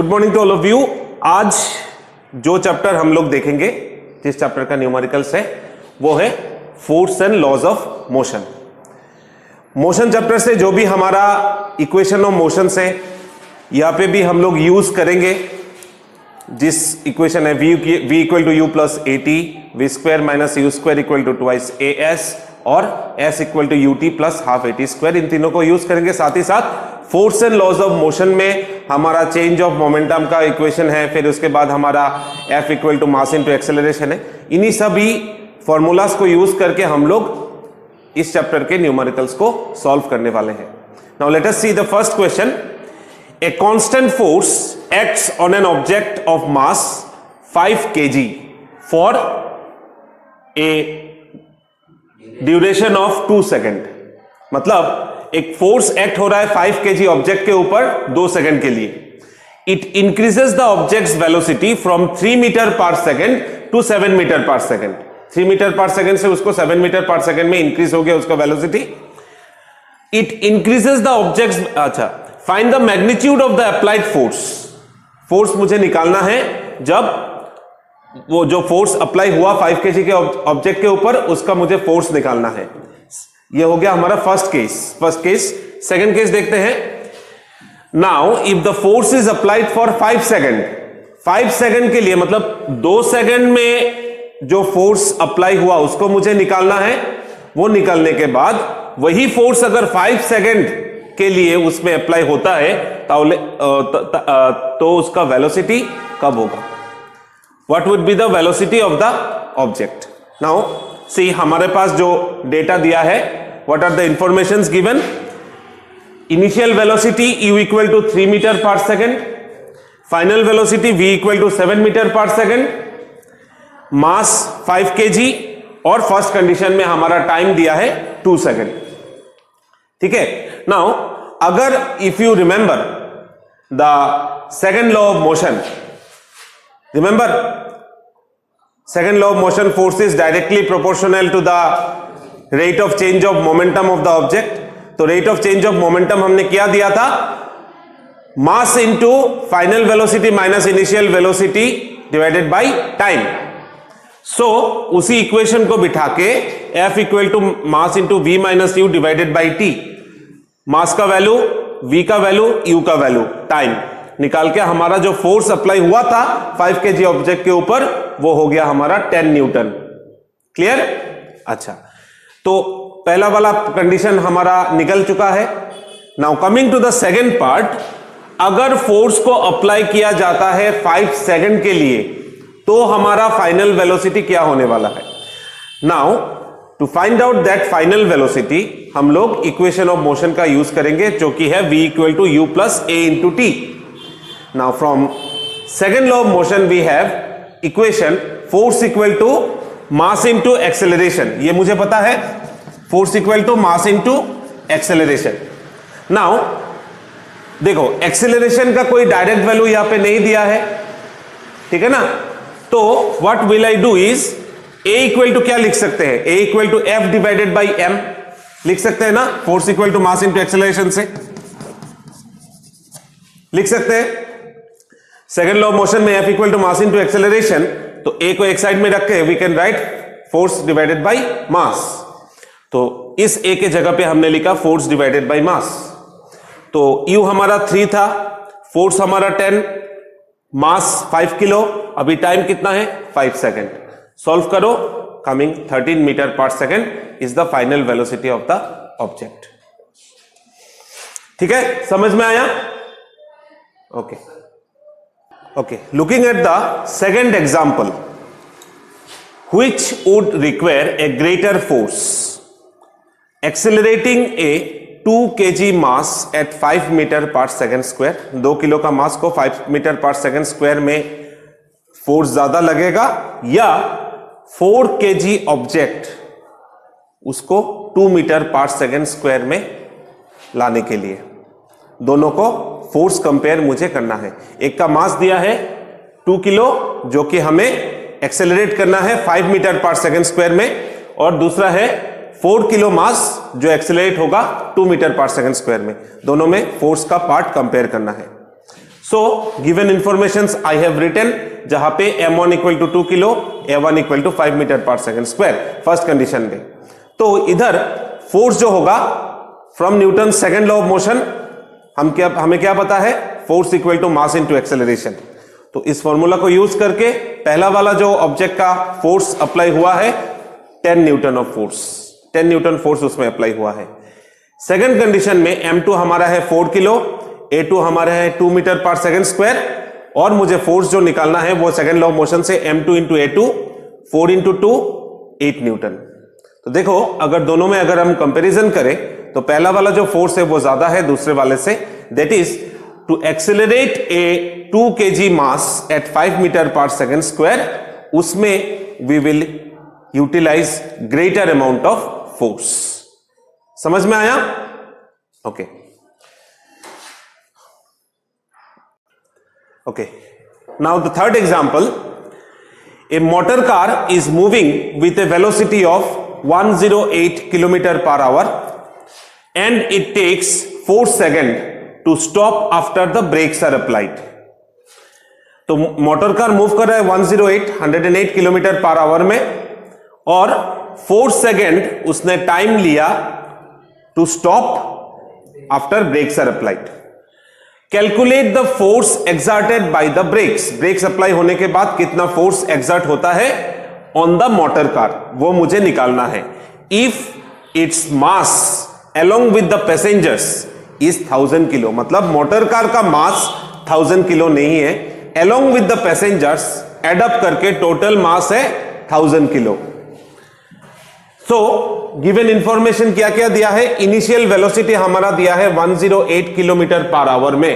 Good morning to all of you. आज जो chapter हम लोग देखेंगे, जिस चैप्टर का न्यूमेरिकल्स है, वो है force and laws of motion. Motion chapter से जो भी हमारा इक्वेशन ऑफ मोशन है, यहां पे भी हम लोग यूज करेंगे। जिस इक्वेशन है v equal to u plus a t, v square minus u square equal to twice a s और s equal to u t plus half a t square, इन तीनों को यूज करेंगे। साथ ही साथ force and laws of motion में हमारा चेंज ऑफ मोमेंटम का इक्वेशन है, फिर उसके बाद हमारा f equal to mass into acceleration है। इन्हीं सभी फॉर्मूलाज को यूज करके हम लोग इस चैप्टर के न्यूमेरिकल्स को सॉल्व करने वाले हैं। Now let us see the first question. A constant force acts on an object of mass 5 kg for a duration of 2 second. मतलब एक फोर्स एक्ट हो रहा है 5 kg ऑब्जेक्ट के ऊपर 2 सेकेंड के लिए। It increases the object's velocity from 3 metre per second to 7 metre per second. 3 metre per second से उसको 7 मीटर पर सेकेंड में इंक्रीज हो गया उसका velocity. It increases the objects, अच्छा, find the magnitude of the applied force. Force मुझे निकालना है जब वो जो फोर्स अप्लाई हुआ 5 kg के ऑब्जेक्ट के ऊपर, उसका मुझे फोर्स निकालना है। ये हो गया हमारा फर्स्ट केस। सेकंड केस देखते हैं। Now if the force is applied for 5 second, 5 second के लिए मतलब 2 सेकेंड में जो फोर्स अप्लाई हुआ उसको मुझे निकालना है। वो निकालने के बाद वही फोर्स अगर 5 सेकेंड के लिए उसमें अप्लाई होता है तो उसका वेलोसिटी कब होगा? What would be the velocity of the object? Now see, हमारे पास जो डेटा दिया है, what are the informations given? Initial velocity u equal to 3 metre per second, final velocity v equal to 7 metre per second, mass 5 kg और first condition में हमारा time दिया है 2 सेकेंड। ठीक है। नाउ अगर if you remember the second law of motion, remember second law of motion, force is directly proportional to the rate of change of momentum of the object. तो rate of change of momentum हमने क्या दिया था? Mass into final velocity minus initial velocity divided by time. So उसी equation को बिठा के F equal to mass into v minus u divided by t, mass का वैल्यू, v का वैल्यू, u का वैल्यू, टाइम निकाल के हमारा जो फोर्स अप्लाई हुआ था 5 kg ऑब्जेक्ट के ऊपर, वो हो गया हमारा 10 न्यूटन। क्लियर? अच्छा, तो पहला वाला कंडीशन हमारा निकल चुका है। Now coming to the second part. अगर फोर्स को अप्लाई किया जाता है 5 सेकेंड के लिए, तो हमारा फाइनल वेलोसिटी क्या होने वाला है? Now to find out that final velocity, हम लोग इक्वेशन ऑफ मोशन का यूज करेंगे, जो कि है v equal to u plus a into t. Now from second law of motion we have equation force equal to mass into acceleration. ये मुझे पता है, force equal to mass into acceleration. Now देखो, acceleration का कोई direct value यहां पे नहीं दिया है, ठीक है ना? तो what will I do is, a equal to क्या लिख सकते हैं? a equal to f divided by m लिख सकते हैं ना? Force equal to mass into acceleration से लिख सकते हैं। सेकेंड लॉ ऑफ मोशन में f equal to mass into acceleration, तो a को एक साइड में रख के we can write force divided by mass. तो इस a के जगह पे हमने लिखा फोर्स डिवाइडेड बाई मास। तो u हमारा 3 था, फोर्स हमारा 10, मास 5 किलो, अभी टाइम कितना है? 5 सेकेंड। सॉल्व करो, coming 13 metre per second is the final velocity of the object. ठीक है, समझ में आया? Okay okay, looking at the second example, which would require a greater force, accelerating a 2 kg mass at 5 metre per second square. 2 kilo का mass को 5 metre per second square में force ज्यादा लगेगा, या 4 kg ऑब्जेक्ट उसको 2 metre per second square में लाने के लिए। दोनों को फोर्स कंपेयर मुझे करना है। एक का मास दिया है 2 किलो, जो कि हमें एक्सेलरेट करना है 5 मीटर पर सेकेंड स्क्वायर में, और दूसरा है 4 किलो मास जो एक्सेलरेट होगा 2 मीटर पर सेकेंड स्क्वायर में। दोनों में फोर्स का पार्ट कंपेयर करना है। So given informations I have written, जहां पे m1 equal to 2 kilo, a1 equal to 5 metre पर सेकंड स्क्वायर फर्स्ट कंडीशन में। तो इधर फोर्स जो होगा from Newton second law of motion, हमें क्या पता है, force equal to mass into acceleration. तो इस फॉर्मूला को यूज करके पहला वाला जो ऑब्जेक्ट का फोर्स अप्लाई हुआ है 10 Newton of force, 10 Newton force उसमें अप्लाई हुआ है। सेकंड कंडीशन में m2 हमारा है 4 किलो, a2 हमारा है 2 मीटर पर सेकंड स्क्वायर, और मुझे फोर्स जो निकालना है वो सेकंड लॉ ऑफ मोशन से m2 into a2, 4 into 2 8 Newton. तो देखो अगर दोनों में अगर हम कंपैरिजन करें तो पहला वाला जो फोर्स है वो ज्यादा है दूसरे वाले से, that is to accelerate a 2 kg mass at 5 metre पर सेकंड स्क्वायर, उसमें we will utilise greater amount of force. समझ में आया? Okay okay, now the third example, a motor car is moving with a velocity of 108 kilometre per hour and it takes 4 seconds to stop after the brakes are applied। तो motor car move कर रहा है 108 kilometre per our में, और 4 second उसने time लिया to stop after brakes are applied. Calculate the force exerted by the brakes, brakes apply होने के बाद कितना फोर्स एक्सर्ट होता है ऑन द मोटर कार, वो मुझे निकालना है। If its mass along with the passengers is 1000 kilo, मतलब मोटर कार का मास 1000 किलो नहीं है, along with the passengers add up करके टोटल मास है 1000 किलो। सो गिवन इंफॉर्मेशन क्या क्या दिया है, इनिशियल वेलोसिटी हमारा दिया है 108 किलोमीटर पर आवर में,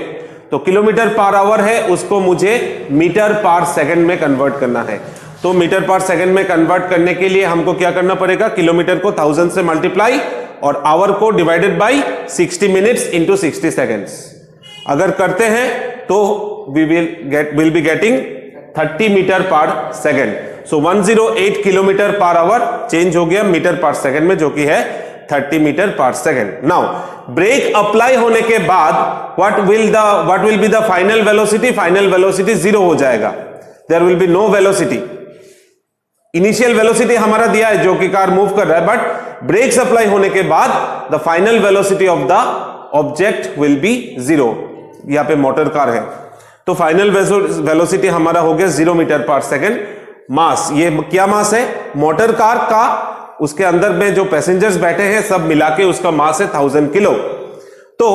तो किलोमीटर पर आवर है उसको मुझे मीटर पर सेकंड में कन्वर्ट करना है। तो मीटर पर सेकंड में कन्वर्ट करने के लिए हमको क्या करना पड़ेगा, किलोमीटर को 1000 से मल्टीप्लाई और आवर को divided by 60 minutes into 60 seconds. अगर करते हैं तो will be getting 30 metre per second. So 108 kilometre per our change हो गया मीटर पर सेकेंड में, जो कि है 30 metre per second. Now break apply होने के बाद what will be the final velocity, final velocity 0 हो जाएगा, there will be no velocity. Initial velocity हमारा दिया है जो कि कार मूव कर रहा है, बट ब्रेक्स अप्लाई होने के बाद the final velocity of the object will be 0। यहां पे मोटर कार है तो फाइनल वेलोसिटी हमारा हो गया 0 मीटर पर सेकेंड। मास, ये क्या मास है मोटर कार का, उसके अंदर में जो पैसेंजर्स बैठे हैं सब मिला के उसका मास है 1000 किलो। तो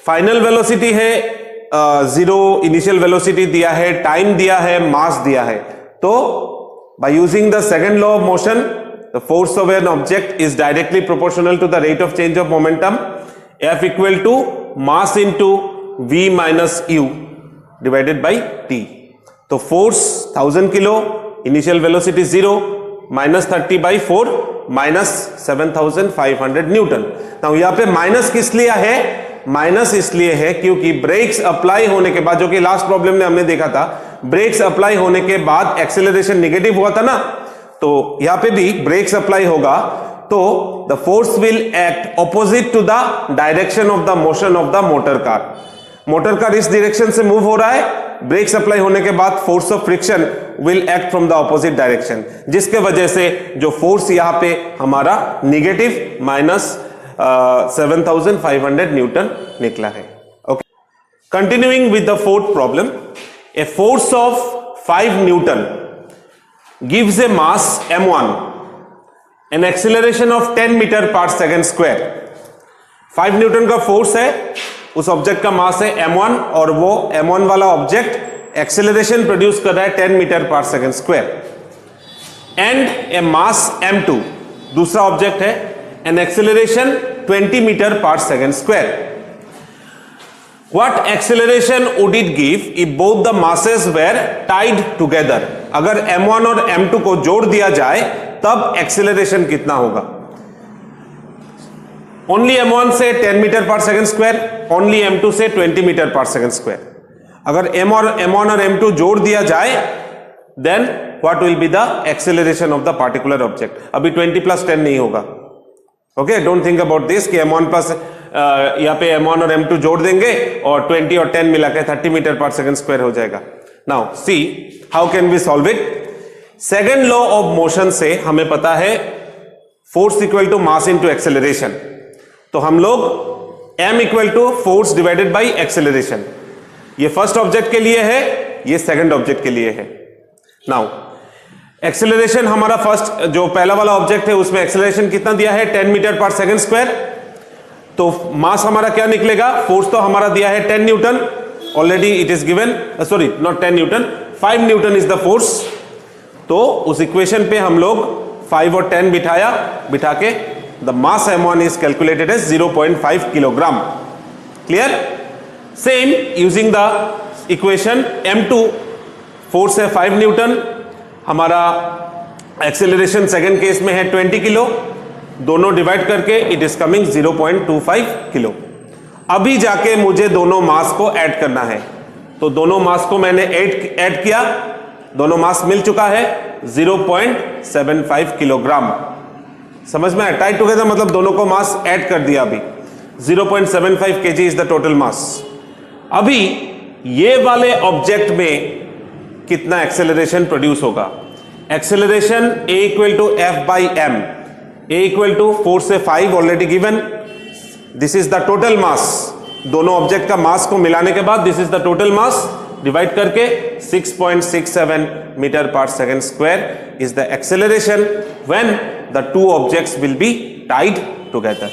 फाइनल वेलोसिटी है 0, इनिशियल वेलोसिटी दिया है, टाइम दिया है, मास दिया है। तो by using the second law of motion, the force of an object is directly proportional to the rate of change of momentum, F equal to mass into V minus U divided by T। तो force 1000 kilo, initial velocity 0, minus 30 by 4 minus 7500 Newton. तो यहाँ पे minus किस लिए है, minus इसलिए है क्योंकि ब्रेक्स अप्लाई होने के बाद, जो कि लास्ट प्रॉब्लम में हमने देखा था, ब्रेक्स अप्लाई होने के बाद एक्सेलरेशन नेगेटिव हुआ था ना, तो यहां पे भी ब्रेक्स अप्लाई होगा तो the force will act opposite to the direction of the motion of the motor car. Motor car इस डायरेक्शन से मूव हो रहा है, ब्रेक्स अप्लाई होने के बाद force of friction will act from the opposite direction, जिसके वजह से जो फोर्स यहां पे हमारा नेगेटिव माइनस 7500 न्यूटन निकला है। Okay, continuing with the fourth problem, a force of 5 Newton gives a mass m1, an acceleration of 10 meter per second square। 5 Newton का फोर्स है, उस ऑब्जेक्ट का मास है m1 और वो m1 वाला ऑब्जेक्ट एक्सेलरेशन प्रोड्यूस कर रहा है 10 मीटर पर second square, and A mass m2 दूसरा ऑब्जेक्ट है, एन एक्सेलरेशन 20 मीटर पर second square. What acceleration would it give if both the masses were tied together? अगर m1 और m2 को जोड़ दिया जाए तब एक्सेलरेशन कितना होगा? ओनली m1 से 10 मीटर पर सेकंड स्क्वायर, ओनली m2 से 20 मीटर पर सेकंड स्क्वायर। अगर m1 और m2 जोड़ दिया जाए then what will be the acceleration of the particular object. अभी 20 प्लस 10 नहीं होगा। Okay, don't think about this कि m1 प्लस यहाँ पे m1 और m2 जोड़ देंगे और 20 और 10 मिला के 30 मीटर पर सेकंड स्क्वायर हो जाएगा। Now see how can we solve it. Second law of motion से हमें पता है force equal to mass into acceleration, तो हम लोग m equal to force divided by acceleration, ये फर्स्ट ऑब्जेक्ट के लिए है, ये सेकंड ऑब्जेक्ट के लिए है। नाउ एक्सेलरेशन हमारा फर्स्ट जो पहला वाला ऑब्जेक्ट है उसमें एक्सेलरेशन कितना दिया है 10 मीटर पर सेकंड स्क्वायर, तो मास हमारा क्या निकलेगा, फोर्स तो हमारा दिया है 10 Newton, already it is given, sorry not 10 Newton, 5 Newton is the force. तो उस इक्वेशन पे हम लोग 5 और 10 बिठा के the mass m1 is calculated as 0.5 kilogram. Clear. Same using the equation m2, force है 5 न्यूटन, हमारा एक्सेलरेशन सेकंड केस में है 20 किलो, दोनों डिवाइड करके इट इज कमिंग 0.25 किलो। अभी जाके मुझे दोनों मास को ऐड करना है, तो दोनों मास को मैंने ऐड किया, दोनों मास मिल चुका है 0.75 किलोग्राम। समझ में आया, टाइट टुगेदर मतलब दोनों को मास ऐड कर दिया, अभी 0.75 kg is the total mass. अभी ये वाले ऑब्जेक्ट में कितना एक्सेलरेशन प्रोड्यूस होगा, acceleration a equal to f by m, a equal to 4 से 5 already given, this is the total mass, दोनों ऑब्जेक्ट का मास को मिलाने के बाद this is the total mass, divide करके 6.67 मीटर पर second square is the acceleration when the two objects will be tied together.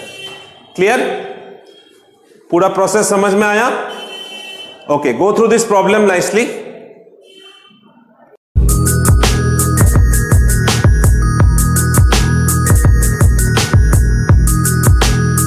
Clear, पूरा प्रोसेस समझ में आया? Okay, go through this problem nicely.